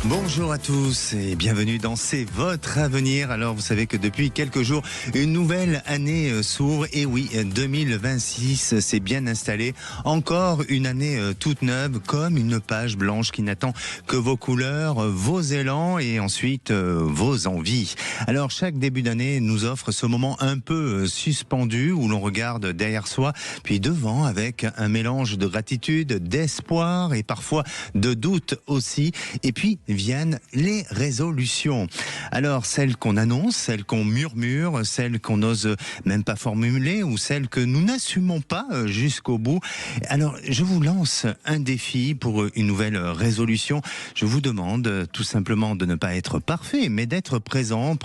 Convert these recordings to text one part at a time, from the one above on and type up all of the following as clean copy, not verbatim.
Bonjour à tous et bienvenue dans C'est votre avenir. Alors vous savez que depuis quelques jours, une nouvelle année s'ouvre. Et oui, 2026 s'est bien installé. Encore une année toute neuve, comme une page blanche qui n'attend que vos couleurs, vos élans et ensuite vos envies. Alors chaque début d'année nous offre ce moment un peu suspendu où l'on regarde derrière soi, puis devant avec un mélange de gratitude, d'espoir et parfois de doute aussi. Et puis viennent les résolutions. Alors, celles qu'on annonce, celles qu'on murmure, celles qu'on n'ose même pas formuler ou celles que nous n'assumons pas jusqu'au bout. Alors, je vous lance un défi pour une nouvelle résolution. Je vous demande tout simplement de ne pas être parfait, mais d'être présent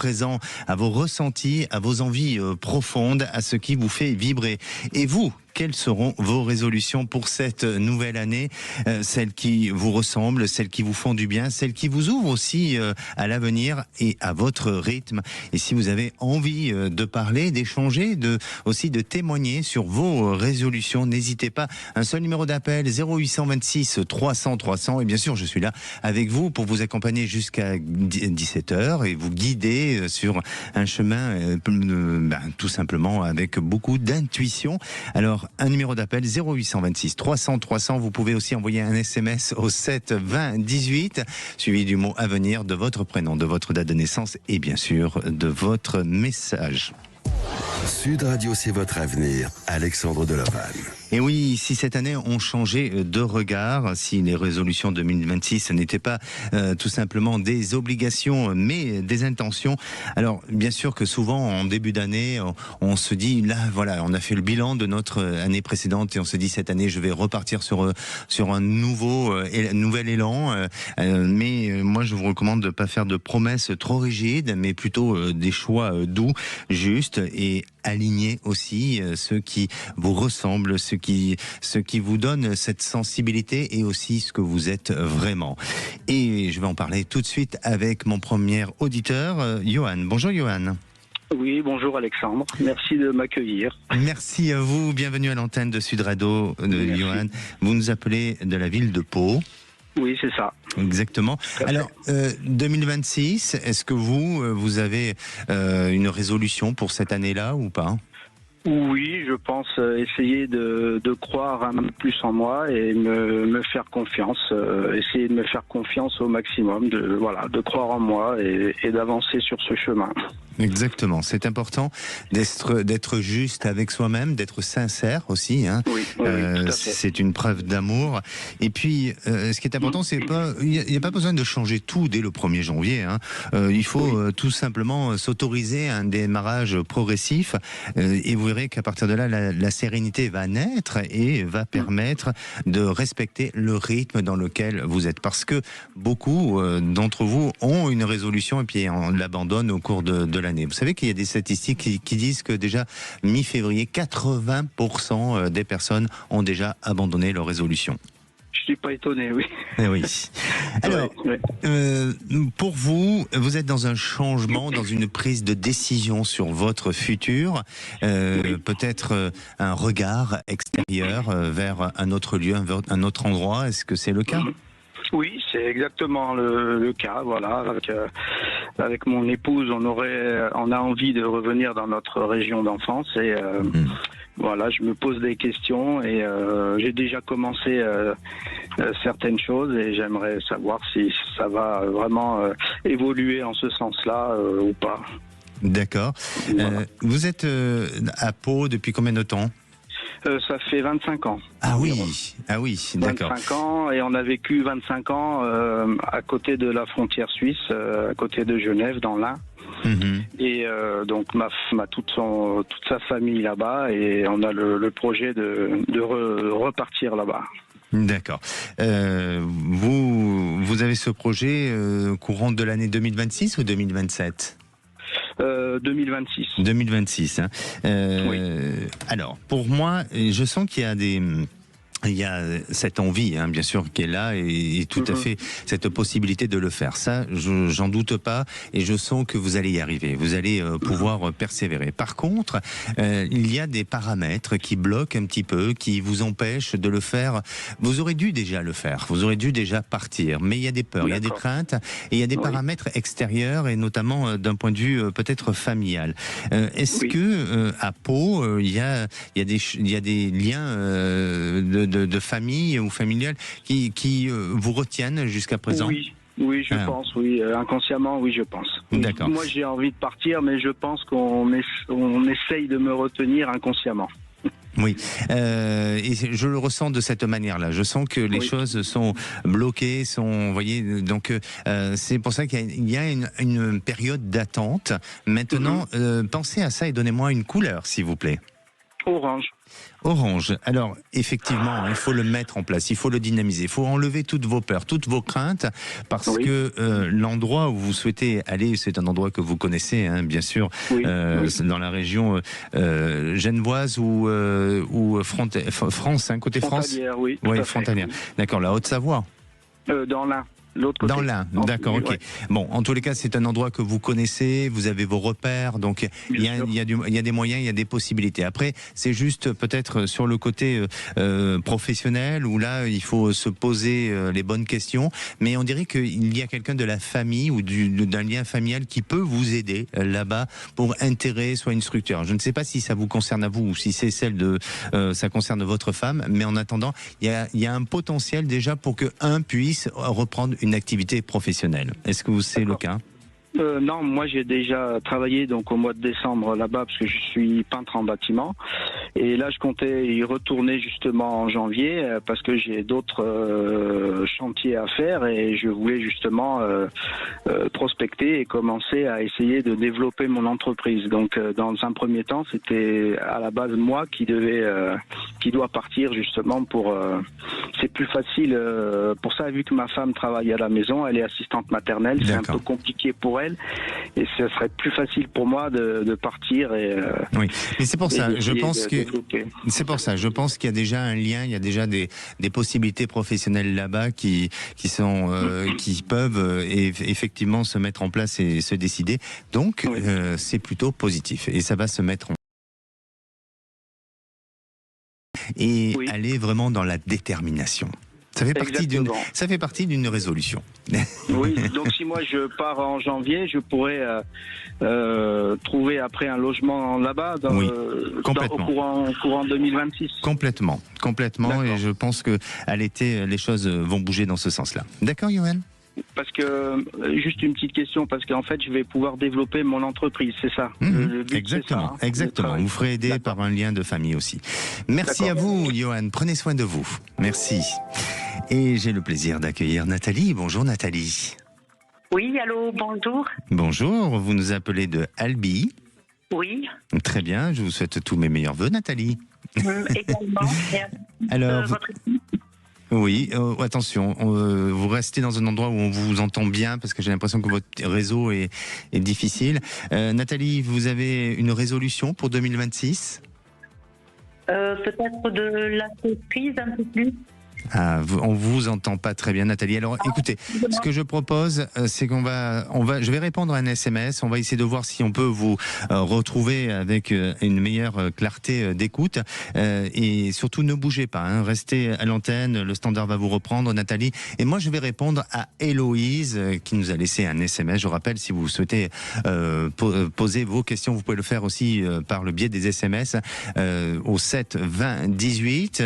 à vos ressentis, à vos envies profondes, à ce qui vous fait vibrer. Et vous, quelles seront vos résolutions pour cette nouvelle année, celles qui vous ressemblent, celles qui vous font du bien, celles qui vous ouvrent aussi à l'avenir et à votre rythme. Et si vous avez envie de parler, d'échanger, aussi de témoigner sur vos résolutions, n'hésitez pas. Un seul numéro d'appel, 0826 300 300. Et bien sûr, je suis là avec vous pour vous accompagner jusqu'à 17h et vous guider sur un chemin tout simplement avec beaucoup d'intuition. Alors, un numéro d'appel 0826 300 300. Vous pouvez aussi envoyer un SMS au 7 20 18 suivi du mot avenir, de votre prénom, de votre date de naissance et bien sûr de votre message. Sud Radio, c'est votre avenir. Alexandre Delaval. Et oui, si cette année on changeait de regard, si les résolutions 2026 n'étaient pas tout simplement des obligations, mais des intentions. Alors, bien sûr que souvent, en début d'année, on se dit, là, voilà, on a fait le bilan de notre année précédente et on se dit, cette année, je vais repartir sur un nouvel élan. Mais moi, je vous recommande de ne pas faire de promesses trop rigides, mais plutôt des choix doux, justes et alignés aussi, ceux qui vous ressemblent, ceux qui vous donnent cette sensibilité et aussi ce que vous êtes vraiment. Et je vais en parler tout de suite avec mon premier auditeur, Johan. Bonjour Johan. Oui, bonjour Alexandre. Merci de m'accueillir. Merci à vous. Bienvenue à l'antenne de Sud Radio, Johan. Vous nous appelez de la ville de Pau. Oui, c'est ça. Exactement. Alors, 2026, est-ce que vous avez une résolution pour cette année-là ou pas ? Oui, je pense essayer de croire un peu plus en moi et me faire confiance, essayer de me faire confiance au maximum, de croire en moi et d'avancer sur ce chemin. Exactement, c'est important d'être juste avec soi-même, d'être sincère aussi. Hein. Oui, tout à fait. C'est une preuve d'amour. Et puis, ce qui est important, c'est pas, il n'y a pas besoin de changer tout dès le 1er janvier. Hein. Il faut tout simplement s'autoriser un démarrage progressif. Et vous verrez qu'à partir de là, la sérénité va naître et va permettre de respecter le rythme dans lequel vous êtes. Parce que beaucoup d'entre vous ont une résolution et puis on l'abandonne au cours de l'année. Vous savez qu'il y a des statistiques qui disent que déjà mi-février, 80% des personnes ont déjà abandonné leur résolution. Je suis pas étonné, oui. Eh oui. Alors, pour vous, vous êtes dans un changement, dans une prise de décision sur votre futur, peut-être un regard extérieur vers un autre lieu, un autre endroit. Est-ce que c'est le cas ? Oui, c'est exactement le cas. Voilà, avec mon épouse, on a envie de revenir dans notre région d'enfance et voilà, je me pose des questions et j'ai déjà commencé certaines choses et j'aimerais savoir si ça va vraiment évoluer en ce sens-là ou pas. D'accord. Voilà. Vous êtes à Pau depuis combien de temps ? Ça fait 25 ans. Ah oui, d'accord. 25 ans et on a vécu 25 ans à côté de la frontière suisse, à côté de Genève, dans l'Ain. Et donc toute sa famille là-bas et on a le projet de repartir là-bas. D'accord. Vous avez ce projet courant de l'année 2026 ou 2027 ? 2026. 2026. Hein. Oui. Alors, pour moi, je sens qu'il y a il y a cette envie, hein, bien sûr, qui est là et tout à fait cette possibilité de le faire. Ça, j'en doute pas et je sens que vous allez y arriver. Vous allez pouvoir persévérer. Par contre, il y a des paramètres qui bloquent un petit peu, qui vous empêchent de le faire. Vous aurez dû déjà le faire. Vous aurez dû déjà partir. Mais il y a des peurs, il y a des craintes et il y a des paramètres extérieurs et notamment d'un point de vue peut-être familial. Est-ce que à Pau, il y a des liens de famille ou familiale qui vous retiennent jusqu'à présent? Oui, je pense, oui. Inconsciemment, oui, je pense. D'accord. Moi, j'ai envie de partir, mais je pense qu'on essaye de me retenir inconsciemment. Oui, et je le ressens de cette manière-là. Je sens que les choses sont bloquées, vous voyez, donc c'est pour ça qu'il y a une période d'attente. Maintenant, pensez à ça et donnez-moi une couleur, s'il vous plaît. Orange. Orange. Alors, effectivement, il faut le mettre en place, il faut le dynamiser, il faut enlever toutes vos peurs, toutes vos craintes, parce que l'endroit où vous souhaitez aller, c'est un endroit que vous connaissez, hein, bien sûr, dans la région genevoise ou France, hein, côté France. Oui, Frontalière. D'accord, la Haute-Savoie. Dans l'Ain. Dans l'Ain, d'accord, ok. Bon, en tous les cas, c'est un endroit que vous connaissez, vous avez vos repères, donc il y a des moyens, il y a des possibilités. Après, c'est juste peut-être sur le côté professionnel où là, il faut se poser les bonnes questions. Mais on dirait qu'il y a quelqu'un de la famille ou d'un lien familial qui peut vous aider là-bas pour intégrer soit une structure. Je ne sais pas si ça vous concerne à vous ou si c'est celle ça concerne votre femme, mais en attendant, il y a un potentiel déjà pour que puisse reprendre une activité professionnelle. Est-ce que c'est le cas ? Non, moi j'ai déjà travaillé donc au mois de décembre là-bas parce que je suis peintre en bâtiment et là je comptais y retourner justement en janvier parce que j'ai d'autres chantiers à faire et je voulais justement prospecter et commencer à essayer de développer mon entreprise. Donc dans un premier temps, c'était à la base moi qui doit partir justement pour c'est plus facile pour ça vu que ma femme travaille à la maison, elle est assistante maternelle, c'est un peu compliqué pour elle. Et ce serait plus facile pour moi de partir et oui, mais c'est pour ça. Je pense que c'est pour ça. Je pense qu'il y a déjà un lien, il y a déjà des possibilités professionnelles là-bas qui peuvent effectivement se mettre en place et se décider. Donc c'est plutôt positif et ça va se mettre en et aller vraiment dans la détermination. Ça fait partie d'une résolution. Oui, donc si moi je pars en janvier, je pourrais trouver après un logement là-bas au courant 2026. Complètement. Et je pense que à l'été, les choses vont bouger dans ce sens-là. D'accord, Johan ? Parce que, juste une petite question, parce qu'en fait, je vais pouvoir développer mon entreprise, c'est ça. Le but, exactement, c'est ça, exactement. Vous ferez aider par un lien de famille aussi. Merci à vous, Johan. Prenez soin de vous. Merci. Et j'ai le plaisir d'accueillir Nathalie. Bonjour, Nathalie. Oui, allô, bonjour. Bonjour, vous nous appelez de Albi. Oui. Très bien, je vous souhaite tous mes meilleurs vœux, Nathalie. Également. Alors, oui, attention, vous restez dans un endroit où on vous entend bien parce que j'ai l'impression que votre réseau est difficile. Nathalie, vous avez une résolution pour 2026 ? Peut-être de lâcher prise un peu plus. On vous entend pas très bien, Nathalie. Alors, écoutez, ce que je propose, c'est je vais répondre à un SMS. On va essayer de voir si on peut vous retrouver avec une meilleure clarté d'écoute. Et surtout, ne bougez pas. Hein, restez à l'antenne. Le standard va vous reprendre, Nathalie. Et moi, je vais répondre à Héloïse qui nous a laissé un SMS. Je rappelle, si vous souhaitez poser vos questions, vous pouvez le faire aussi par le biais des SMS au 7 20 18,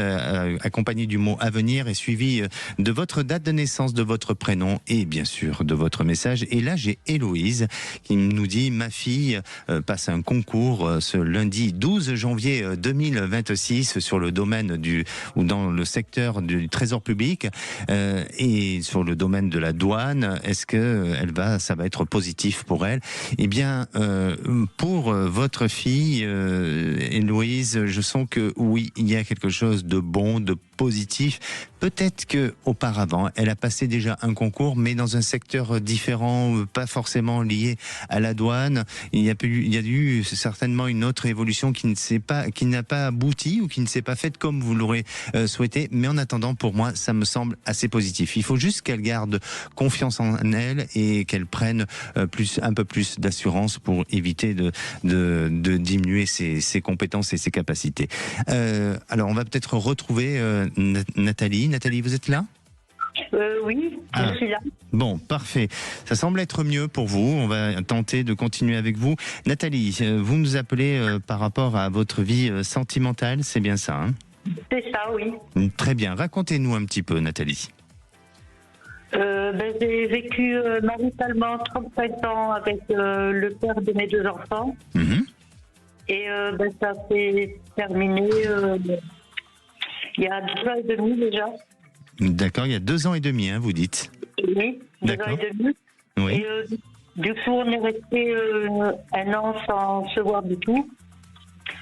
accompagné du mot avenir et suivi de votre date de naissance, de votre prénom et bien sûr de votre message. Et là, j'ai Héloïse qui nous dit: ma fille passe un concours ce lundi 12 janvier 2026 sur le domaine dans le secteur du trésor public et sur le domaine de la douane. Est-ce que ça va être positif pour elle? Eh bien, pour votre fille, Héloïse, je sens que oui, il y a quelque chose de bon, de positif, Peut-être que auparavant, elle a passé déjà un concours, mais dans un secteur différent, pas forcément lié à la douane. Il y a eu certainement une autre évolution qui n'a pas abouti ou qui ne s'est pas faite comme vous l'aurez souhaité. Mais en attendant, pour moi, ça me semble assez positif. Il faut juste qu'elle garde confiance en elle et qu'elle prenne un peu plus d'assurance pour éviter de diminuer ses compétences et ses capacités. Alors, on va peut-être retrouver Nathalie. Nathalie, vous êtes là ? Oui, je suis là. Bon, parfait. Ça semble être mieux pour vous. On va tenter de continuer avec vous. Nathalie, vous nous appelez par rapport à votre vie sentimentale, c'est bien ça, hein ? C'est ça, oui. Très bien. Racontez-nous un petit peu, Nathalie. J'ai vécu maritalement 35 ans avec le père de mes 2 enfants. Et ça s'est terminé il y a 2 ans et demi déjà. D'accord, il y a 2 ans et demi, hein, vous dites. Oui, 2 ans et demi. Oui. Et du coup, on est resté 1 an sans se voir du tout.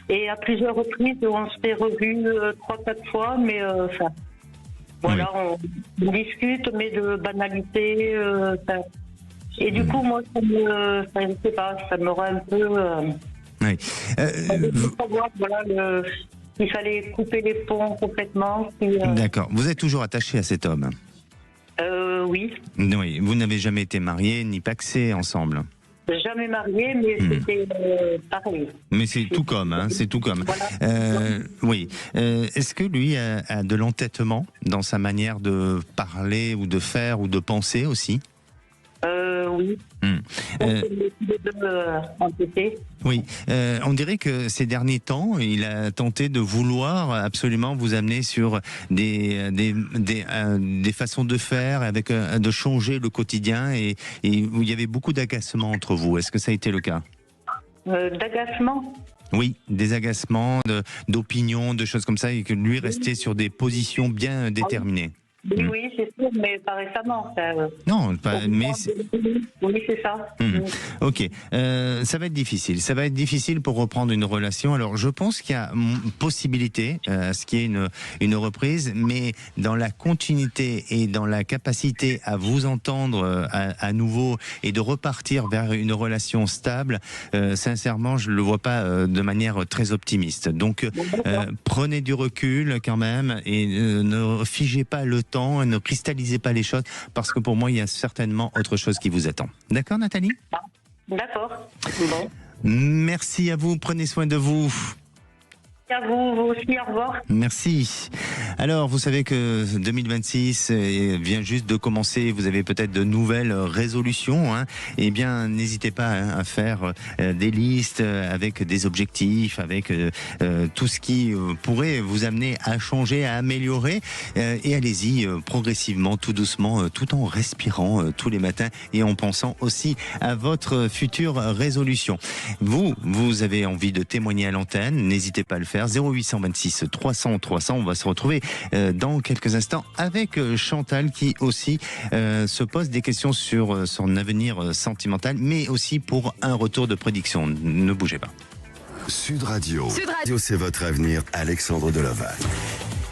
Et à plusieurs reprises, on s'est revus 3-4 fois, mais voilà, on discute, mais de banalité. Et du coup, moi, je sais pas, ça me rend un peu... Oui. Voilà, il fallait couper les ponts complètement. D'accord. Vous êtes toujours attaché à cet homme ? Oui. Oui. Vous n'avez jamais été mariés ni pacsés ensemble ? Jamais marié, mais c'était pareil. Mais c'est tout comme, hein, c'est tout comme. Voilà. Oui. Est-ce que lui a de l'entêtement dans sa manière de parler ou de faire ou de penser aussi ? Oui. Oui, on dirait que ces derniers temps, il a tenté de vouloir absolument vous amener sur des façons de faire, avec de changer le quotidien, et où il y avait beaucoup d'agacement entre vous. Est-ce que ça a été le cas ? D'agacement ? Oui, des agacements, d'opinions, de choses comme ça, et que lui restait sur des positions bien déterminées. Oui, c'est sûr, mais pas récemment. Non, mais... Oui, c'est ça. Ok, ça va être difficile. Ça va être difficile pour reprendre une relation. Alors, je pense qu'il y a possibilité à ce qu'il y ait une reprise, mais dans la continuité et dans la capacité à vous entendre à nouveau et de repartir vers une relation stable, sincèrement, je ne le vois pas de manière très optimiste. Donc, prenez du recul quand même et ne figez pas le temps, ne cristallisez pas les choses, parce que pour moi, il y a certainement autre chose qui vous attend. D'accord, Nathalie ? D'accord. Bon. Merci à vous, prenez soin de vous. À vous aussi, au revoir. Merci. Alors, vous savez que 2026 vient juste de commencer. Vous avez peut-être de nouvelles résolutions. Eh bien, n'hésitez pas à faire des listes avec des objectifs, avec tout ce qui pourrait vous amener à changer, à améliorer. Et allez-y progressivement, tout doucement, tout en respirant tous les matins et en pensant aussi à votre future résolution. Vous avez envie de témoigner à l'antenne, n'hésitez pas à le faire. 0826 300 300. On va se retrouver dans quelques instants avec Chantal, qui aussi se pose des questions sur son avenir sentimental, mais aussi pour un retour de prédiction. Ne bougez pas. Sud Radio. Sud Radio, c'est votre avenir. Alexandre Delaval.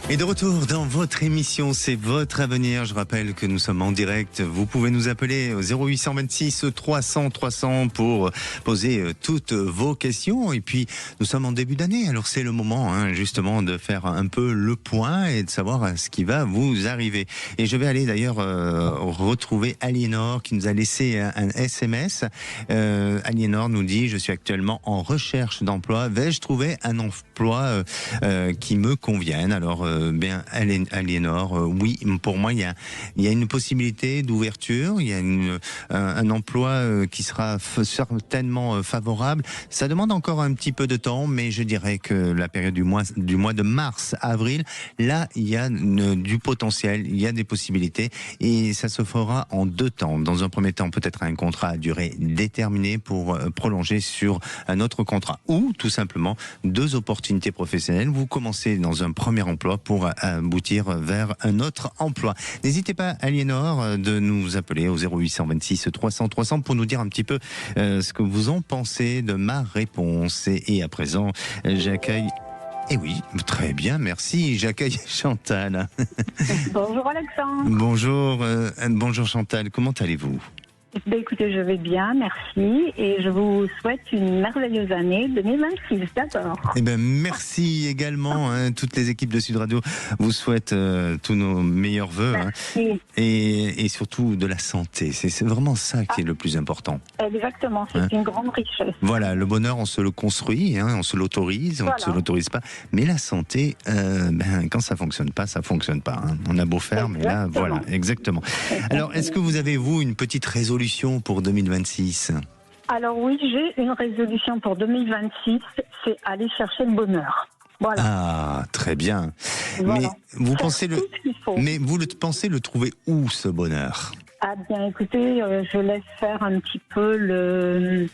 Et de retour dans votre émission, c'est votre avenir. Je rappelle que nous sommes en direct. Vous pouvez nous appeler au 0826 300 300 pour poser toutes vos questions. Et puis, nous sommes en début d'année. Alors, c'est le moment, justement, de faire un peu le point et de savoir ce qui va vous arriver. Et je vais aller d'ailleurs retrouver Aliénor, qui nous a laissé un SMS. Aliénor nous dit: je suis actuellement en recherche d'emploi. Vais-je trouver un emploi qui me convienne? Alors, bien, Aliénor, oui, pour moi, il y a une possibilité d'ouverture, il y a un emploi qui sera certainement favorable. Ça demande encore un petit peu de temps, mais je dirais que la période du mois de mars, avril, là, il y a du potentiel, il y a des possibilités, et ça se fera en 2 temps. Dans un premier temps, peut-être un contrat à durée déterminée pour prolonger sur un autre contrat, ou tout simplement 2 opportunités professionnelles. Vous commencez dans un premier emploi pour aboutir vers un autre emploi. N'hésitez pas, Aliénor, de nous appeler au 0826 300 300 pour nous dire un petit peu ce que vous en pensez de ma réponse. Et à présent, j'accueille Eh oui, très bien, merci. J'accueille Chantal. Bonjour Alexandre. Bonjour Chantal, comment allez-vous ? Écoutez, je vais bien, merci. Et je vous souhaite une merveilleuse année 2026, d'abord. Eh ben, merci également. Toutes les équipes de Sud Radio vous souhaitent tous nos meilleurs vœux. Et surtout de la santé. C'est vraiment ça qui est le plus important. Exactement, c'est une grande richesse. Voilà, le bonheur, on se le construit, on se l'autorise, on ne se l'autorise pas. Mais la santé, quand ça fonctionne pas, ça fonctionne pas. On a beau faire, mais là, voilà, exactement. Alors, est-ce que vous avez, vous, une petite résolution pour 2026 ? Alors oui, j'ai une résolution pour 2026, c'est aller chercher le bonheur. Voilà. Ah, très bien. Voilà. Mais vous pensez le trouver où, ce bonheur ? Ah bien, écoutez, je laisse faire un petit peu le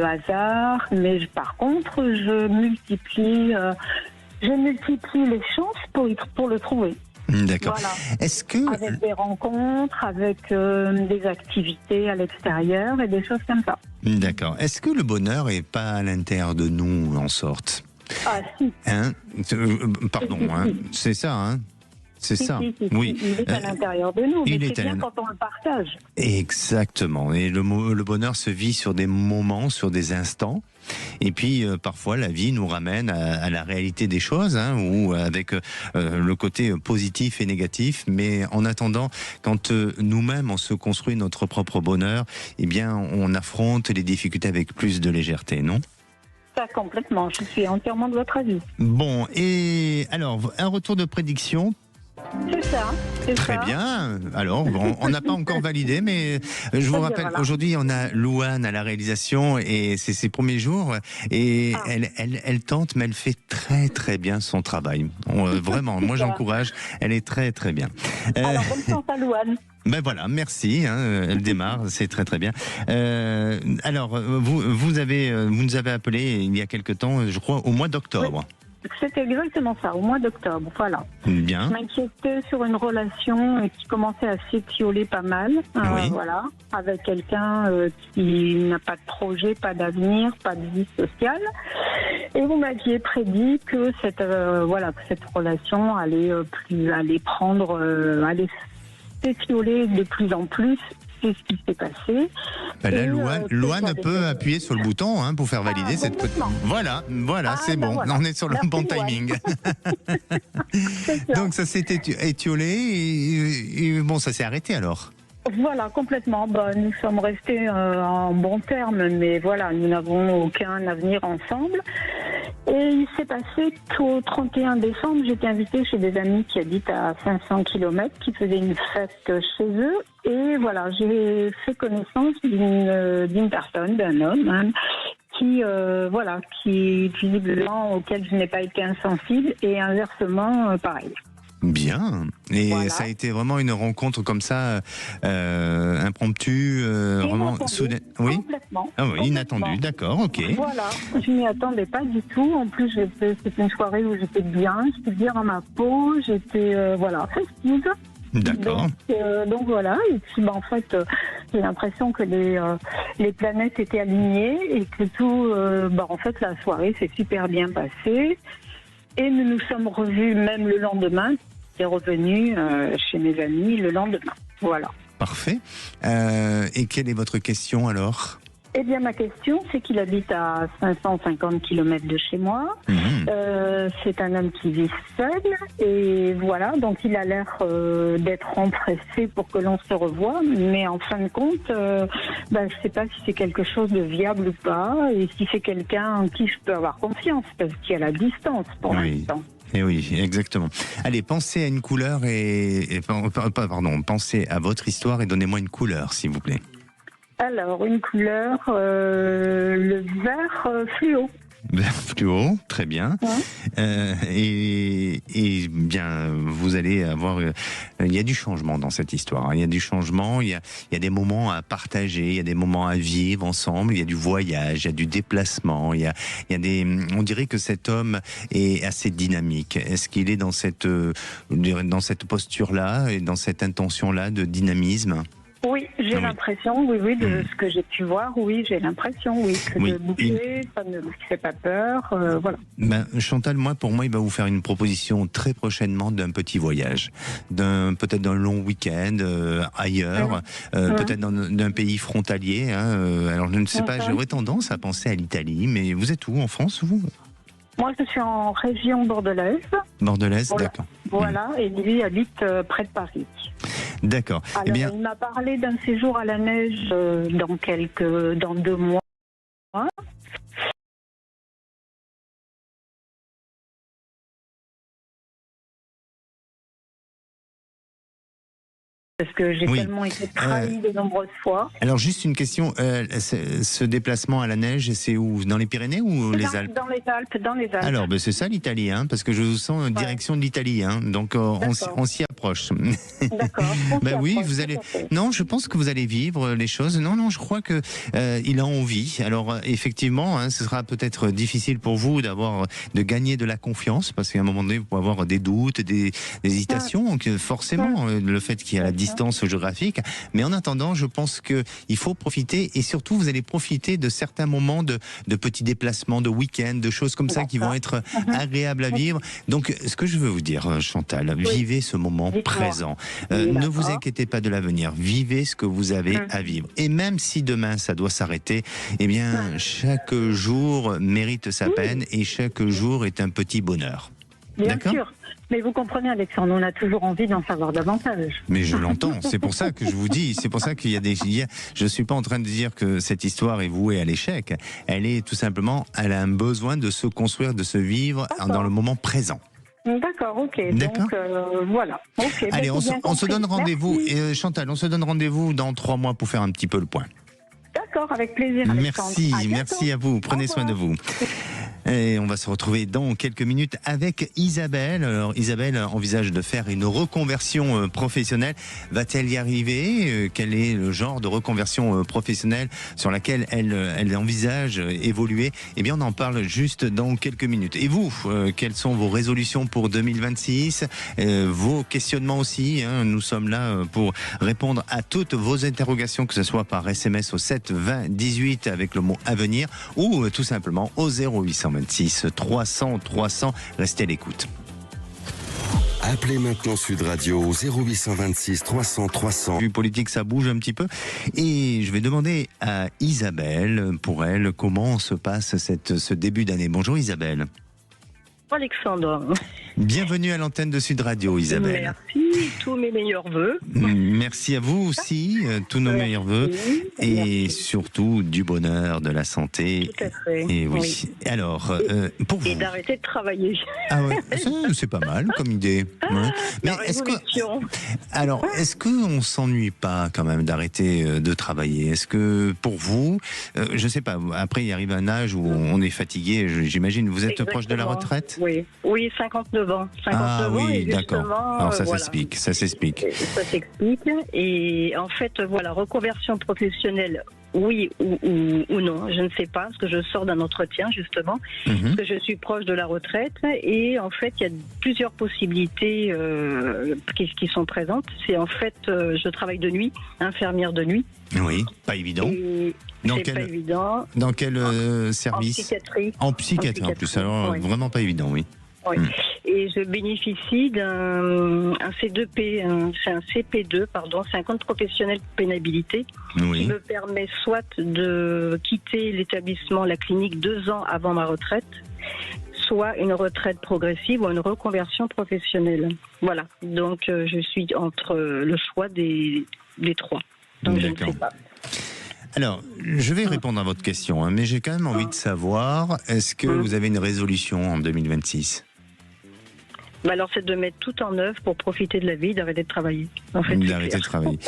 hasard, mais par contre, je multiplie les chances pour le trouver. D'accord. Voilà. Est-ce que avec des rencontres, avec des activités à l'extérieur et des choses comme ça. D'accord. Est-ce que le bonheur est pas à l'intérieur de nous, en sorte ? Ah si. Pardon, c'est ça, C'est ça. Si, oui. Il est à l'intérieur de nous, mais c'est bien quand on le partage. Exactement. Et le bonheur se vit sur des moments, sur des instants. Et puis parfois la vie nous ramène à la réalité des choses, ou avec le côté positif et négatif. Mais en attendant, quand nous-mêmes on se construit notre propre bonheur, eh bien on affronte les difficultés avec plus de légèreté, non ? Ça, complètement. Je suis entièrement de votre avis. Bon, et alors un retour de prédiction. C'est ça. Très bien. Alors, on n'a pas encore validé, mais je vous rappelle, aujourd'hui, on a Louane à la réalisation et c'est ses premiers jours. Et elle tente, mais elle fait très, très bien son travail. Vraiment, moi, j'encourage. Elle est très, très bien. Alors, bonne chance à Louane. Ben voilà, merci. Elle démarre, c'est très, très bien. Alors, vous nous avez appelé il y a quelque temps, je crois, au mois d'octobre. Oui. C'était exactement ça, au mois d'octobre, voilà. Bien. Je m'inquiétais sur une relation qui commençait à s'étioler pas mal, voilà, avec quelqu'un qui n'a pas de projet, pas d'avenir, pas de vie sociale. Et vous m'aviez prédit que cette relation allait s'étioler de plus en plus. C'est ce qui s'est passé. Là, Louane peut appuyer sur le bouton pour faire valider cette petite. Voilà, c'est bon. Voilà. On est sur le bon timing. Donc ça s'est étiolé et bon, ça s'est arrêté alors. Voilà, complètement. Nous sommes restés en bons termes, mais voilà, nous n'avons aucun avenir ensemble. Et il s'est passé qu'au 31 décembre, j'étais invitée chez des amis qui habitent à 500 km, qui faisaient une fête chez eux. Et voilà, j'ai fait connaissance d'une personne, d'un homme, qui visiblement auquel je n'ai pas été insensible, et inversement, pareil. Bien. Et ça a été vraiment une rencontre comme ça, impromptue, vraiment soudaine. Oui. Complètement. Ah oui, inattendue. D'accord, ok. Voilà. Je m'y attendais pas du tout. En plus, c'était une soirée où j'étais bien, j'étais bien dans ma peau, j'étais festive. D'accord. Donc voilà. Et puis en fait, j'ai l'impression que les planètes étaient alignées et que tout. En fait, la soirée s'est super bien passée. Et nous nous sommes revus même le lendemain. J'ai revenu chez mes amis le lendemain. Voilà. Parfait. Et quelle est votre question alors ? Eh bien, ma question, c'est qu'il habite à 550 km de chez moi. C'est un homme qui vit seul. Et voilà, donc il a l'air d'être empressé pour que l'on se revoie. Mais en fin de compte, je ne sais pas si c'est quelque chose de viable ou pas. Et si c'est quelqu'un en qui je peux avoir confiance. Parce qu'il y a la distance pour l'instant. Et oui, exactement. Allez, pensez à une couleur pensez à votre histoire et donnez-moi une couleur, s'il vous plaît. Alors, une couleur, le vert fluo. Vert fluo, très bien. Et bien, vous allez avoir... il y a du changement dans cette histoire. Il y a du changement, il y a des moments à partager, il y a des moments à vivre ensemble, il y a du voyage, il y a du déplacement, il y a des... On dirait que cet homme est assez dynamique. Est-ce qu'il est dans cette posture-là et dans cette intention-là de dynamisme ? Oui, j'ai l'impression, oui, de ce que j'ai pu voir, oui, j'ai l'impression, que de bouger, ça ne me fait pas peur, voilà. Ben, Chantal, pour moi, il va vous faire une proposition très prochainement d'un petit voyage, peut-être d'un long week-end ailleurs, peut-être d'un pays frontalier. Alors, je ne sais pas, j'aurais tendance à penser à l'Italie, mais vous êtes où en France, vous ? Moi, je suis en région bordelaise. Bordelaise, voilà. D'accord. Voilà, et lui habite près de Paris. D'accord. Alors, il m'a parlé d'un séjour à la neige dans 2 mois. Parce que j'ai tellement été trahi de nombreuses fois. Alors, juste une question, ce déplacement à la neige, c'est où ? Dans les Pyrénées ou les Alpes ? Dans les Alpes. Alors, c'est ça l'Italie, parce que je vous sens en direction de l'Italie, donc on s'y approche. D'accord. Oui, vous allez... Non, je pense que vous allez vivre les choses. Non, je crois que il a envie. Alors, effectivement, ce sera peut-être difficile pour vous de gagner de la confiance, parce qu'à un moment donné, vous pouvez avoir des doutes, des hésitations, donc forcément, le fait qu'il y a la distance géographique, mais en attendant, je pense qu'il faut profiter, et surtout vous allez profiter de certains moments de petits déplacements, de week-end, de choses comme ça qui vont être agréables à vivre. Donc ce que je veux vous dire, Chantal, vivez ce moment présent. Ne vous inquiétez pas de l'avenir, vivez ce que vous avez à vivre. Et même si demain ça doit s'arrêter, eh bien chaque jour mérite sa peine et chaque jour est un petit bonheur. Bien sûr. Mais vous comprenez, Alexandre, on a toujours envie d'en savoir davantage. Mais je l'entends, c'est pour ça que je vous dis, c'est pour ça qu'il y a je suis pas en train de dire que cette histoire est vouée à l'échec. Elle est tout simplement, elle a un besoin de se construire, de se vivre dans le moment présent. D'accord, ok. Donc, voilà. Okay, allez, on se donne rendez-vous. Et Chantal, on se donne rendez-vous dans 3 mois pour faire un petit peu le point. D'accord, avec plaisir, Alexandre. Merci à vous. Prenez soin de vous. Et on va se retrouver dans quelques minutes avec Isabelle. Alors Isabelle envisage de faire une reconversion professionnelle. Va-t-elle y arriver ? Quel est le genre de reconversion professionnelle sur laquelle elle envisage évoluer ? Eh bien on en parle juste dans quelques minutes. Et vous, quelles sont vos résolutions pour 2026 ? Vos questionnements aussi, nous sommes là pour répondre à toutes vos interrogations, que ce soit par SMS au 7 20 18 avec le mot avenir ou tout simplement au 0826 300 300. Restez à l'écoute. Appelez maintenant Sud Radio au 0826 300 300. Du politique, ça bouge un petit peu. Et je vais demander à Isabelle, pour elle, comment se passe ce début d'année. Bonjour Isabelle. Alexandre. Bienvenue à l'antenne de Sud Radio, Isabelle. Merci, tous mes meilleurs vœux. Merci à vous aussi, tous nos meilleurs vœux. Et surtout du bonheur, de la santé. Tout à fait. Et oui. Alors, pour vous. Et d'arrêter de travailler. Ah ouais, c'est pas mal comme idée. Ouais. Mais est-ce qu'on s'ennuie pas quand même d'arrêter de travailler ? Est-ce que pour vous, je sais pas, après il arrive un âge où on est fatigué, j'imagine, vous êtes proche de la retraite ? Oui, 59 ans. 59 ans, et d'accord. Alors ça s'explique, Ça s'explique. Et en fait, reconversion professionnelle, oui ou non, je ne sais pas, parce que je sors d'un entretien justement, parce que je suis proche de la retraite, et en fait, il y a plusieurs possibilités qui sont présentes. C'est en fait, je travaille de nuit, infirmière de nuit. Oui, pas évident. Pas évident. Dans quel service ? En psychiatrie en plus, alors vraiment pas évident, oui. Oui. Et je bénéficie d'un C2P, c'est un CP2, c'est un compte professionnel pénibilité, qui me permet soit de quitter l'établissement, la clinique 2 ans avant ma retraite, soit une retraite progressive ou une reconversion professionnelle. Voilà. Donc je suis entre le choix des 3. Donc je ne sais pas. Alors, je vais répondre à votre question, mais j'ai quand même envie de savoir, est-ce que vous avez une résolution en 2026 ? Alors, c'est de mettre tout en œuvre pour profiter de la vie, d'arrêter de travailler. En fait, d'arrêter de travailler.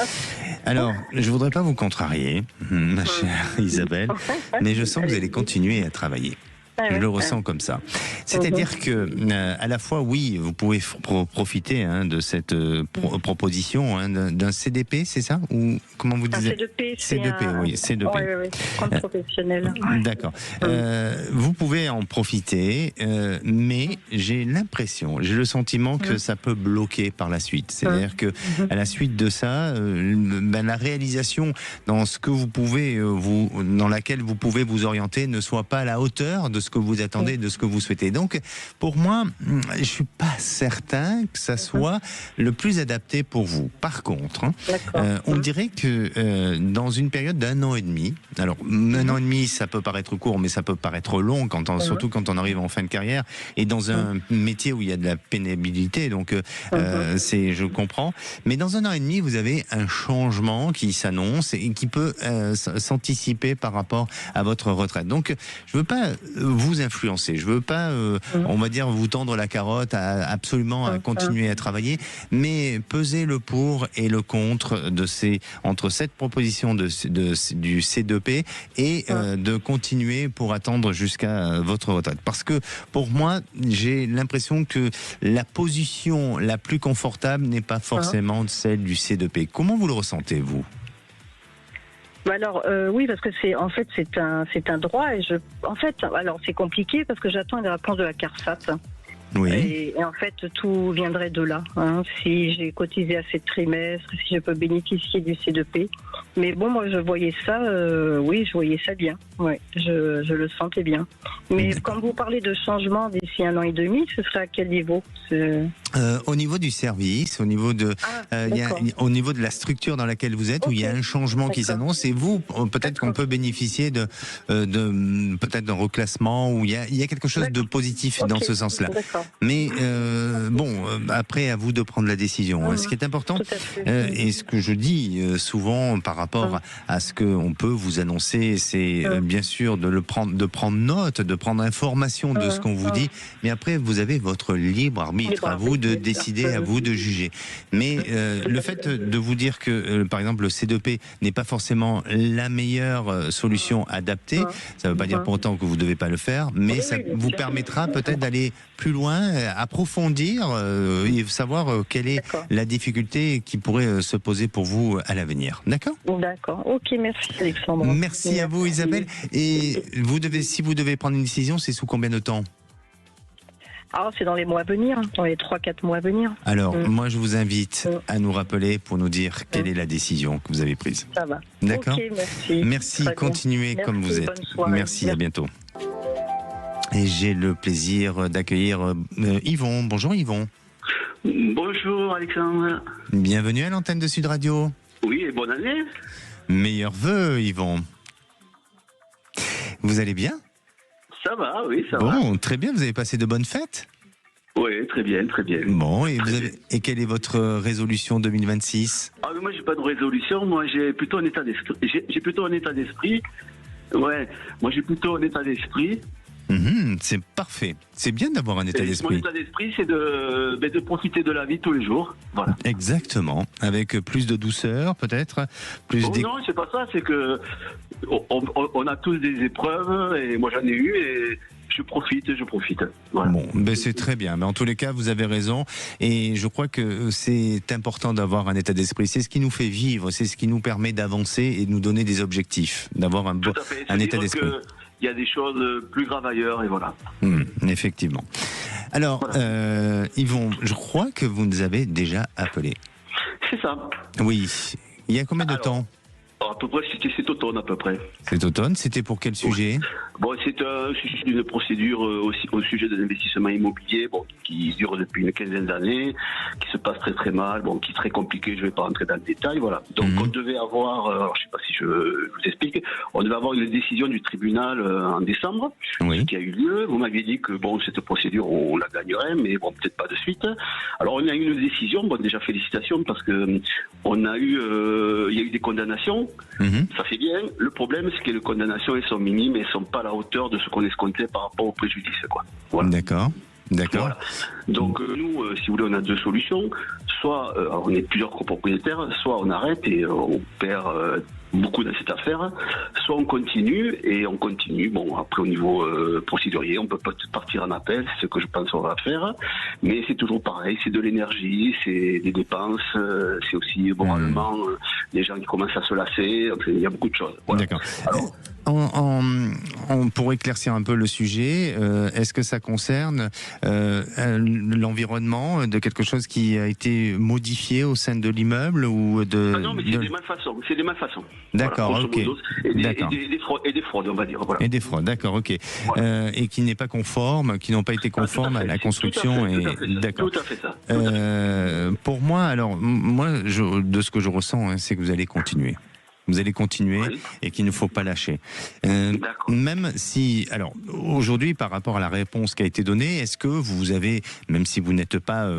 Alors, je voudrais pas vous contrarier, ma chère Isabelle, mais je sens que vous allez continuer à travailler. Je le ressens comme ça. C'est-à-dire que, à la fois, oui, vous pouvez profiter de cette proposition d'un CDP, c'est ça? Ou comment vous disiez? C2P, oui, C2P. Oui, compte professionnel. D'accord. Vous pouvez en profiter, mais j'ai l'impression, j'ai le sentiment que ça peut bloquer par la suite. C'est-à-dire que, à la suite de ça, la réalisation dans ce que vous pouvez, dans laquelle vous pouvez vous orienter, ne soit pas à la hauteur de ce que vous attendez, de ce que vous souhaitez. Donc, pour moi, je suis pas certain que ça soit le plus adapté pour vous. Par contre, on dirait que dans une période d'1 an et demi, alors 1 an et demi, ça peut paraître court, mais ça peut paraître long, surtout quand on arrive en fin de carrière et dans un métier où il y a de la pénibilité. Donc, je comprends. Mais dans 1 an et demi, vous avez un changement qui s'annonce et qui peut s'anticiper par rapport à votre retraite. Donc, je veux pas vous influencer. Je veux pas, on va dire, vous tendre la carotte à continuer à travailler, mais peser le pour et le contre entre cette proposition du C2P et de continuer pour attendre jusqu'à votre retraite. Parce que pour moi, j'ai l'impression que la position la plus confortable n'est pas forcément celle du C2P. Comment vous le ressentez, vous ? Alors oui, parce que c'est un droit et alors c'est compliqué parce que j'attends une réponse de la CARSAT. Oui. Et en fait, tout viendrait de là. Si j'ai cotisé assez de trimestres, si je peux bénéficier du C2P. Mais bon, moi, je voyais ça bien. Ouais, je le sentais bien. Mais quand vous parlez de changement d'ici 1 an et demi, ce serait à quel niveau? Au niveau du service, au niveau de la structure dans laquelle vous êtes, où il y a un changement qui s'annonce, et vous, peut-être qu'on peut bénéficier de peut-être d'un reclassement, où il y a quelque chose de positif dans ce sens-là. Mais après, à vous de prendre la décision. Ce qui est important, et ce que je dis souvent par rapport à ce qu'on peut vous annoncer, c'est bien sûr de prendre note, de prendre information de ce qu'on vous dit, mais après, vous avez votre libre arbitre, à vous de décider, à vous de juger. Mais le fait de vous dire que, par exemple, le C2P n'est pas forcément la meilleure solution adaptée, ça ne veut pas dire pour autant que vous ne devez pas le faire, mais ça vous permettra peut-être d'aller plus loin, approfondir et savoir quelle est la difficulté qui pourrait se poser pour vous à l'avenir. D'accord ? D'accord. Ok, merci Alexandre. Merci à vous Isabelle. Et si vous devez prendre une décision, c'est sous combien de temps ? C'est dans les mois à venir, dans les 3-4 mois à venir. Alors, moi, je vous invite à nous rappeler pour nous dire quelle est la décision que vous avez prise. Ça va. D'accord ? Ok, merci. Merci, continuez comme vous êtes. Merci, à bientôt. Et j'ai le plaisir d'accueillir Yvon. Bonjour Yvon. Bonjour Alexandre. Bienvenue à l'antenne de Sud Radio. Oui, et bonne année. Meilleurs vœux Yvon. Vous allez bien ? Ça va, oui, ça va. Bon, très bien, vous avez passé de bonnes fêtes ? Oui, très bien, très bien. Bon, et quelle est votre résolution 2026 ? Moi, j'ai pas de résolution, moi j'ai plutôt un état d'esprit. Ouais, moi j'ai plutôt un état d'esprit. C'est parfait. C'est bien d'avoir un état d'esprit. Mon état d'esprit, c'est de profiter de la vie tous les jours. Voilà. Exactement. Avec plus de douceur, peut-être. Non, c'est pas ça. C'est que on a tous des épreuves et moi j'en ai eu et je profite. Voilà. Bon, c'est très bien. Mais en tous les cas, vous avez raison. Et je crois que c'est important d'avoir un état d'esprit. C'est ce qui nous fait vivre. C'est ce qui nous permet d'avancer et de nous donner des objectifs. D'avoir un état d'esprit. Il y a des choses plus graves ailleurs et voilà. Effectivement. Alors, Yvon, je crois que vous nous avez déjà appelé. C'est ça. Oui. Il y a combien de temps ? À peu près, c'est automne à peu près. C'est automne, c'était pour quel sujet ? Bon, c'est une procédure au sujet de l'investissement immobilier qui dure depuis une quinzaine d'années, qui se passe très très mal, qui est très compliqué, je ne vais pas rentrer dans le détail, voilà. Donc on devait avoir, alors je ne sais pas si je vous explique, on devait avoir une décision du tribunal en décembre, ce qui a eu lieu. Vous m'aviez dit que cette procédure on la gagnerait, mais peut-être pas de suite. Alors on a eu une décision, déjà félicitations parce que il y a eu des condamnations. Ça fait bien. Le problème, c'est que les condamnations, elles sont minimes et elles ne sont pas à la hauteur de ce qu'on escomptait par rapport au préjudice. Voilà. D'accord. Voilà. Donc nous, si vous voulez, on a deux solutions. Soit on est plusieurs copropriétaires, soit on arrête et on perd beaucoup dans cette affaire. Soit on continue, bon, après au niveau procédurier, on peut partir en appel, c'est ce que je pense qu'on va faire, mais c'est toujours pareil, c'est de l'énergie, c'est des dépenses, c'est aussi moralement des gens qui commencent à se lasser, enfin, il y a beaucoup de choses. Voilà. D'accord. Alors, pour éclaircir un peu le sujet, est-ce que ça concerne l'environnement de quelque chose qui a été modifié au sein de l'immeuble ou de... non, mais c'est des malfaçons. D'accord, voilà, ok. Et des fraudes, on va dire. Voilà. Et des fraudes, d'accord, ok. Voilà. Et qui n'est pas conforme, qui n'ont pas été conformes à la construction. Tout à fait ça. Pour moi, alors, de ce que je ressens, c'est que vous allez continuer. Vous allez continuer et qu'il ne faut pas lâcher. Même si, alors aujourd'hui, par rapport à la réponse qui a été donnée, est-ce que vous avez, même si vous n'êtes pas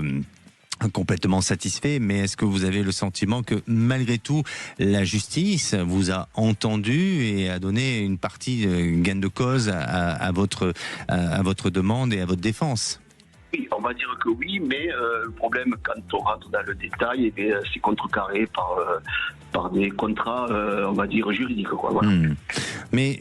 complètement satisfait, mais est-ce que vous avez le sentiment que malgré tout, la justice vous a entendu et a donné une partie gain de cause à votre demande et à votre défense? Oui, on va dire que oui, mais le problème, quand on rentre dans le détail, c'est contrecarré par des contrats, on va dire, juridiques. Quoi, voilà. Mais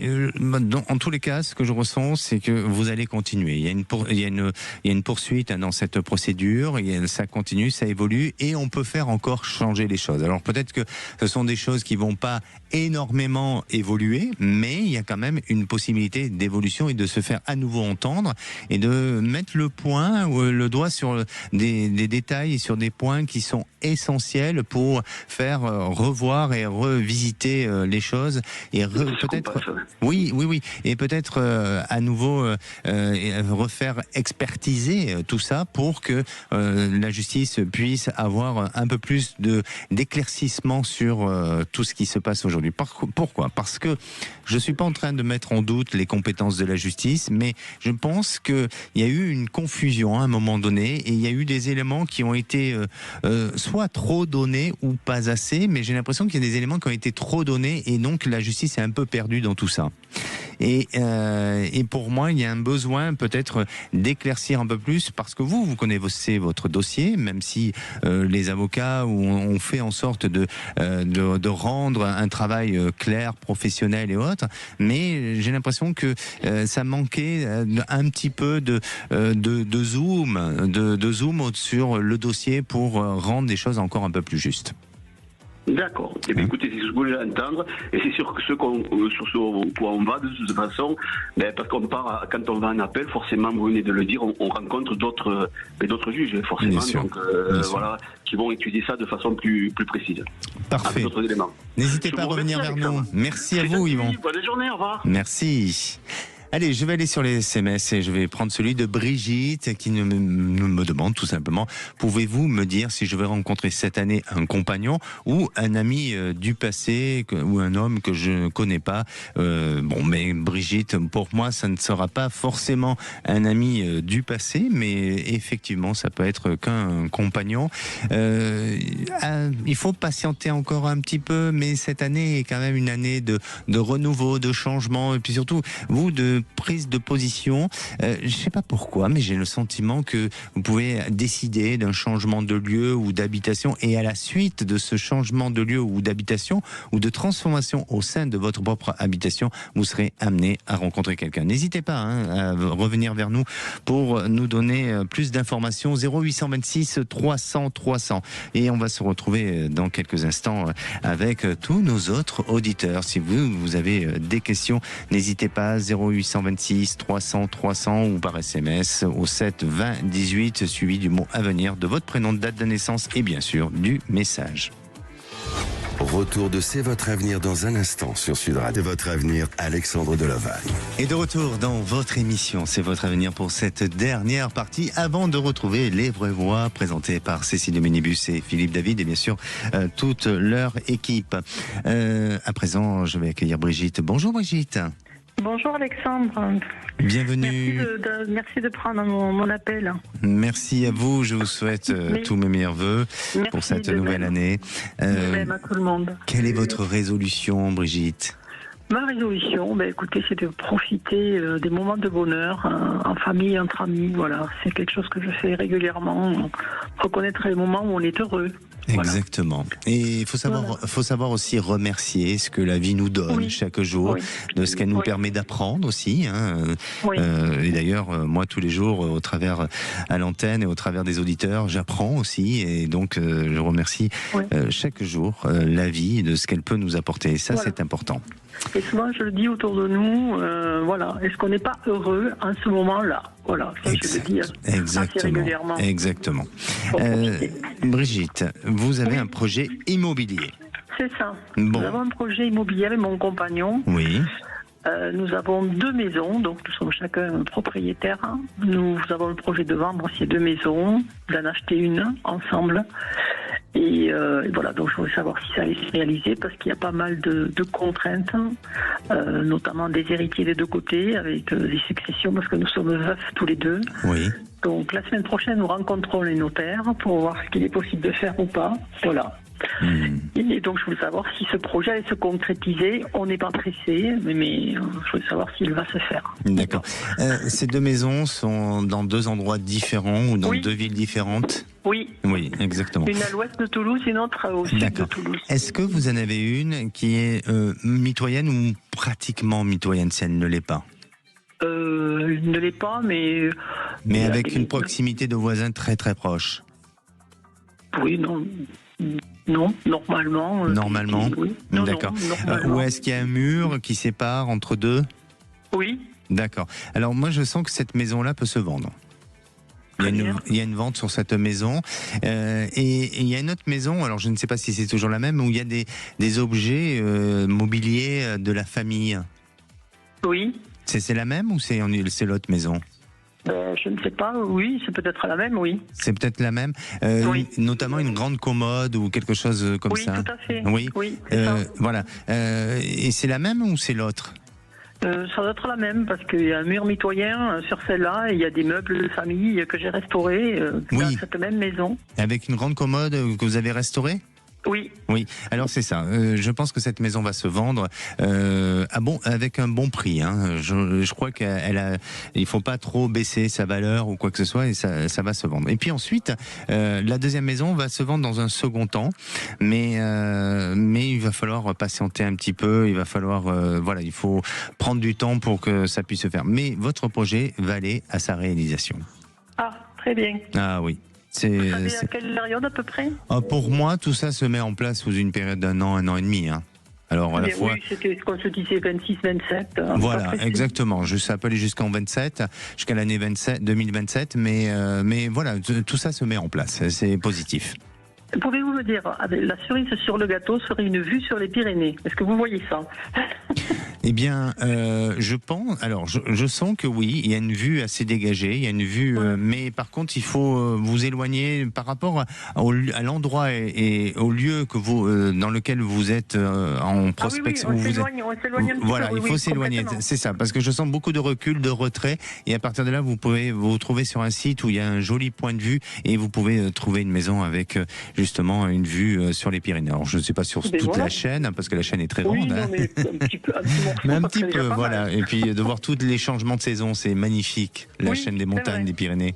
en tous les cas, ce que je ressens, c'est que vous allez continuer. Il y a une poursuite dans cette procédure, ça continue, ça évolue, et on peut faire encore changer les choses. Alors peut-être que ce sont des choses qui vont pas énormément évoluer, mais il y a quand même une possibilité d'évolution et de se faire à nouveau entendre et de mettre le doigt sur des détails et sur des points qui sont essentiels pour faire revoir et revisiter les choses et peut-être et peut-être à nouveau refaire expertiser tout ça pour que la justice puisse avoir un peu plus d'éclaircissement sur tout ce qui se passe aujourd'hui. Pourquoi ? Parce que je suis pas en train de mettre en doute les compétences de la justice, mais je pense qu'il y a eu une confusion à un moment donné et il y a eu des éléments qui ont été soit trop donnés ou pas assez, mais j'ai l'impression qu'il y a des éléments qui ont été trop donnés et donc la justice est un peu perdue dans tout ça. Et pour moi, il y a un besoin peut-être d'éclaircir un peu plus parce que vous connaissez votre dossier, même si les avocats ont fait en sorte de rendre un travail clair, professionnel et autres, mais j'ai l'impression que ça manquait un petit peu de zoom sur le dossier pour rendre les choses encore un peu plus justes. D'accord. Eh bien, écoutez, c'est ce que je voulais entendre, et c'est sur ce quoi on va de toute façon, parce qu'on part, quand on va en appel, forcément, vous venez de le dire, on rencontre d'autres juges, forcément, donc voilà, qui vont étudier ça de façon plus précise. Parfait. N'hésitez pas à revenir vers nous. Merci à vous, Yvon. Bonne journée, au revoir. Merci. Allez, je vais aller sur les SMS et je vais prendre celui de Brigitte qui me demande tout simplement, pouvez-vous me dire si je vais rencontrer cette année un compagnon ou un ami du passé ou un homme que je ne connais pas. Mais Brigitte, pour moi, ça ne sera pas forcément un ami du passé, mais effectivement, ça peut être qu'un compagnon. Il faut patienter encore un petit peu, mais cette année est quand même une année de renouveau, de changement, et puis surtout, vous, de prise de position. Je ne sais pas pourquoi, mais j'ai le sentiment que vous pouvez décider d'un changement de lieu ou d'habitation, et à la suite de ce changement de lieu ou d'habitation ou de transformation au sein de votre propre habitation, vous serez amené à rencontrer quelqu'un. N'hésitez pas à revenir vers nous pour nous donner plus d'informations. 0826 300 300. Et on va se retrouver dans quelques instants avec tous nos autres auditeurs. Si vous avez des questions, n'hésitez pas, 0826 300 300 ou par SMS au 7 20 18 suivi du mot à venir, de votre prénom, de date de naissance et bien sûr du message. Retour de C'est votre avenir dans un instant sur Sud Radio. Votre avenir, Alexandre Delovagne. Et de retour dans votre émission C'est votre avenir pour cette dernière partie avant de retrouver les vraies voix présentées par Cécile de Minibus et Philippe David et bien sûr toute leur équipe. À présent, je vais accueillir Brigitte. Bonjour Brigitte. Bonjour Alexandre. Bienvenue. Merci de prendre mon appel. Merci à vous. Je vous souhaite tous mes meilleurs vœux pour cette nouvelle année. Même à tout le monde. Quelle est votre résolution, Brigitte ? Ma résolution, écoutez, c'est de profiter des moments de bonheur en famille, entre amis. Voilà, c'est quelque chose que je fais régulièrement. Reconnaître les moments où on est heureux. Exactement. Et il faut savoir aussi remercier ce que la vie nous donne chaque jour, de ce qu'elle nous permet d'apprendre aussi. Et d'ailleurs, moi, tous les jours, au travers à l'antenne et au travers des auditeurs, j'apprends aussi. Et donc, je remercie chaque jour la vie de ce qu'elle peut nous apporter. Et ça, c'est important. Et souvent, je le dis autour de nous, est-ce qu'on n'est pas heureux en ce moment-là? Voilà, ça, je le dis assez régulièrement. Exactement. Brigitte, vous avez un projet immobilier. C'est ça. Nous avons un projet immobilier avec mon compagnon. Oui. Nous avons 2 maisons, donc nous sommes chacun propriétaires. Nous avons le projet de vendre ces 2 maisons, d'en acheter une ensemble. Et voilà, donc je voulais savoir si ça allait se réaliser parce qu'il y a pas mal de contraintes, notamment des héritiers des 2 côtés, avec des successions, parce que nous sommes veufs tous les 2. Oui. Donc la semaine prochaine, nous rencontrons les notaires pour voir ce qu'il est possible de faire ou pas. Voilà. Et donc je voulais savoir si ce projet allait se concrétiser. On n'est pas pressé, mais je voulais savoir s'il va se faire. D'accord. Ces 2 maisons sont dans 2 endroits différents ou dans 2 villes différentes? Oui. Oui, exactement. Une à l'ouest de Toulouse, une autre au sud de Toulouse. Est-ce que vous en avez une qui est mitoyenne ou pratiquement mitoyenne si elle ne l'est pas? Elle ne l'est pas, mais... Mais avec une proximité de voisins très très proche? Oui, non, normalement. Normalement? Oui. D'accord. Ou est-ce qu'il y a un mur qui sépare entre 2? Oui. D'accord. Alors moi je sens que cette maison-là peut se vendre. Il y a une vente sur cette maison. Et il y a une autre maison, alors je ne sais pas si c'est toujours la même, où il y a des objets mobiliers de la famille. Oui. C'est la même ou c'est l'autre maison? Je ne sais pas, oui, c'est peut-être la même, oui. C'est peut-être la même, notamment une grande commode ou quelque chose comme ça. Oui, tout à fait. Oui, voilà. Et c'est la même ou c'est l'autre? Ça doit être la même, parce qu'il y a un mur mitoyen sur celle-là, et il y a des meubles de famille que j'ai restaurés dans cette même maison. Avec une grande commode que vous avez restaurée? Oui. Oui, alors c'est ça. Je pense que cette maison va se vendre avec un bon prix. Je crois il faut pas trop baisser sa valeur ou quoi que ce soit, et ça va se vendre. Et puis ensuite, la deuxième maison va se vendre dans un second temps, mais il va falloir patienter un petit peu. Il va falloir, il faut prendre du temps pour que ça puisse se faire. Mais votre projet va aller à sa réalisation. Ah, très bien. Ah oui. Vous savez à quelle période à peu près? Pour moi, tout ça se met en place sous une période d'1 an, 1 an et demi. Alors, à la fois... Oui, c'était ce qu'on se disait, 26, 27. Voilà, exactement. Ça peut aller jusqu'en 27, jusqu'à l'année 2027, mais voilà, tout ça se met en place. C'est positif. Pouvez-vous me dire, la cerise sur le gâteau serait une vue sur les Pyrénées? Est-ce que vous voyez ça? Eh bien, je pense. Alors, je sens que oui, il y a une vue assez dégagée. Il y a une vue, mais par contre, il faut vous éloigner par rapport à l'endroit et au lieu que dans lequel vous êtes en prospection. On s'éloigne un petit peu. Voilà, il faut s'éloigner. C'est ça, parce que je sens beaucoup de recul, de retrait, et à partir de là, vous pouvez vous trouver sur un site où il y a un joli point de vue et vous pouvez trouver une maison avec justement une vue sur les Pyrénées. Alors, je ne sais pas sur toute la chaîne, parce que la chaîne est très grande. Non, mais un petit peu. Mais un petit peu, voilà. Et puis de voir tous les changements de saison, c'est magnifique. La chaîne des montagnes des Pyrénées.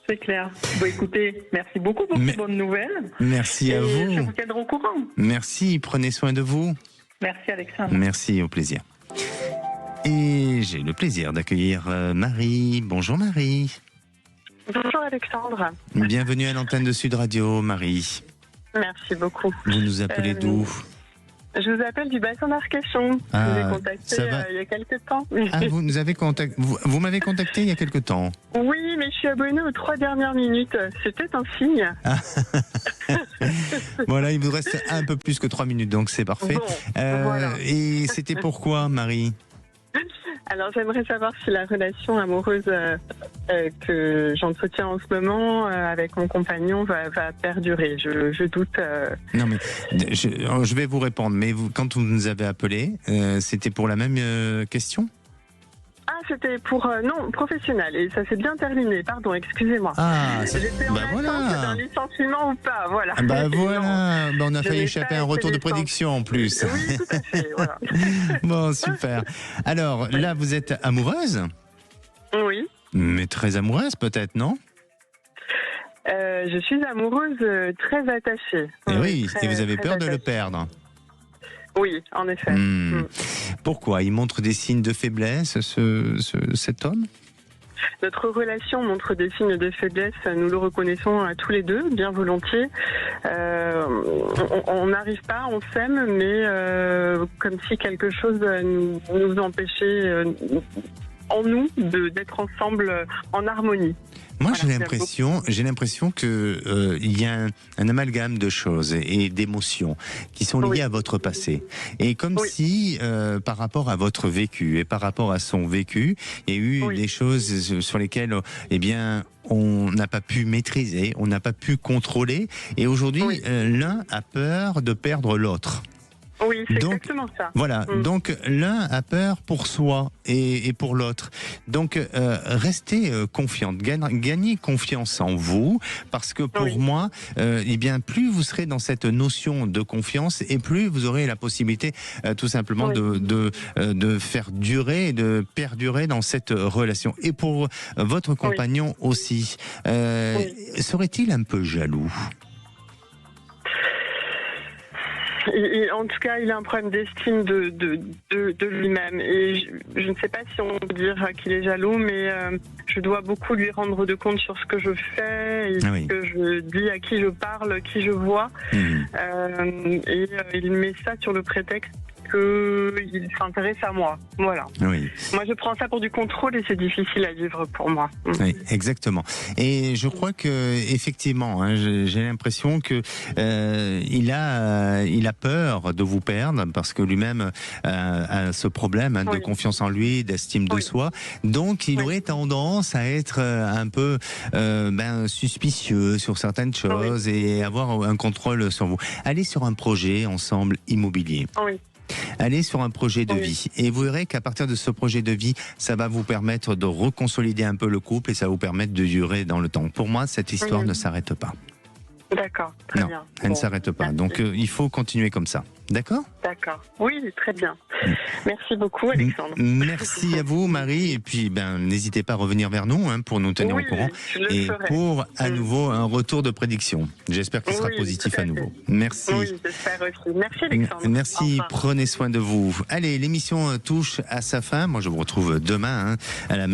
C'est clair. Bon, écoutez, merci beaucoup pour ces bonnes nouvelles. Merci à vous. Je vous tiendrai au courant. Merci, prenez soin de vous. Merci Alexandre. Merci, au plaisir. Et j'ai le plaisir d'accueillir Marie. Bonjour Marie. Bonjour Alexandre. Bienvenue à l'antenne de Sud Radio, Marie. Merci beaucoup. Vous nous appelez d'où? Je vous appelle du bassin d'Arcachon. Je vous ai contacté il y a quelques temps. Vous nous avez contacté. Vous m'avez contacté il y a quelques temps. Oui, mais je suis abonnée aux 3 dernières minutes. C'était un signe. Voilà, il vous reste un peu plus que 3 minutes, donc c'est parfait. Voilà. Et c'était pourquoi, Marie? Alors, j'aimerais savoir si la relation amoureuse que j'entretiens en ce moment avec mon compagnon va perdurer. Je doute. Non, mais je vais vous répondre. Mais quand vous nous avez appelé, c'était pour la même question? Ah, c'était pour non professionnel et ça s'est bien terminé. Pardon, excusez-moi. J'étais en attente d'un licenciement ou pas, voilà. Voilà, on a failli échapper à un retour de prédiction en plus. Oui, tout à fait, voilà. Bon, super. Alors là, vous êtes amoureuse? Oui. Mais très amoureuse peut-être, non? Je suis amoureuse, très attachée. Et oui, très, et vous avez très peur de le attachée. perdre. Oui, en effet. Pourquoi? Il montre des signes de faiblesse, cet homme? Notre relation montre des signes de faiblesse, nous le reconnaissons tous les deux, bien volontiers. On n'arrive pas, on s'aime, mais comme si quelque chose nous empêchait en nous d'être ensemble en harmonie. Moi, Voilà, j'ai l'impression que il y a un amalgame de choses et d'émotions qui sont liées à votre passé. Et comme si, par rapport à votre vécu et par rapport à son vécu, il y a eu des choses sur lesquelles, eh bien, on n'a pas pu maîtriser, on n'a pas pu contrôler. Et aujourd'hui, l'un a peur de perdre l'autre. Oui, c'est exactement ça. Voilà, donc l'un a peur pour soi et pour l'autre. Donc restez confiante, gagnez confiance en vous, parce que pour moi, eh bien plus vous serez dans cette notion de confiance et plus vous aurez la possibilité tout simplement de faire durer, de perdurer dans cette relation. Et pour votre compagnon aussi, serait-il un peu jaloux ? En tout cas, il a un problème d'estime de lui-même. Et je ne sais pas si on peut dire qu'il est jaloux, mais je dois beaucoup lui rendre de compte sur ce que je fais, et ce que je dis, à qui je parle, qui je vois. Et il met ça sur le prétexte qu'il s'intéresse à moi. Voilà. Oui. Moi, je prends ça pour du contrôle et c'est difficile à vivre pour moi. Oui, exactement. Et je crois que effectivement, hein, j'ai l'impression que il a peur de vous perdre parce que lui-même a ce problème de confiance en lui, d'estime de soi. Donc, il aurait tendance à être un peu suspicieux sur certaines choses et avoir un contrôle sur vous. Allez sur un projet ensemble immobilier. Oui. Allez sur un projet de vie et vous verrez qu'à partir de ce projet de vie, ça va vous permettre de reconsolider un peu le couple et ça va vous permettre de durer dans le temps. Pour moi, cette histoire ne s'arrête pas. D'accord, très bien. Elle ne s'arrête pas. Donc, il faut continuer comme ça. D'accord ? D'accord. Oui, très bien. Merci beaucoup, Alexandre. Merci à vous, Marie. Et puis, n'hésitez pas à revenir vers nous pour nous tenir au courant. Et pour, à nouveau, un retour de prédiction. J'espère qu'il sera positif à nouveau. Merci. Oui, j'espère aussi. Merci, Alexandre. Merci, prenez soin de vous. Allez, l'émission touche à sa fin. Moi, je vous retrouve demain à la même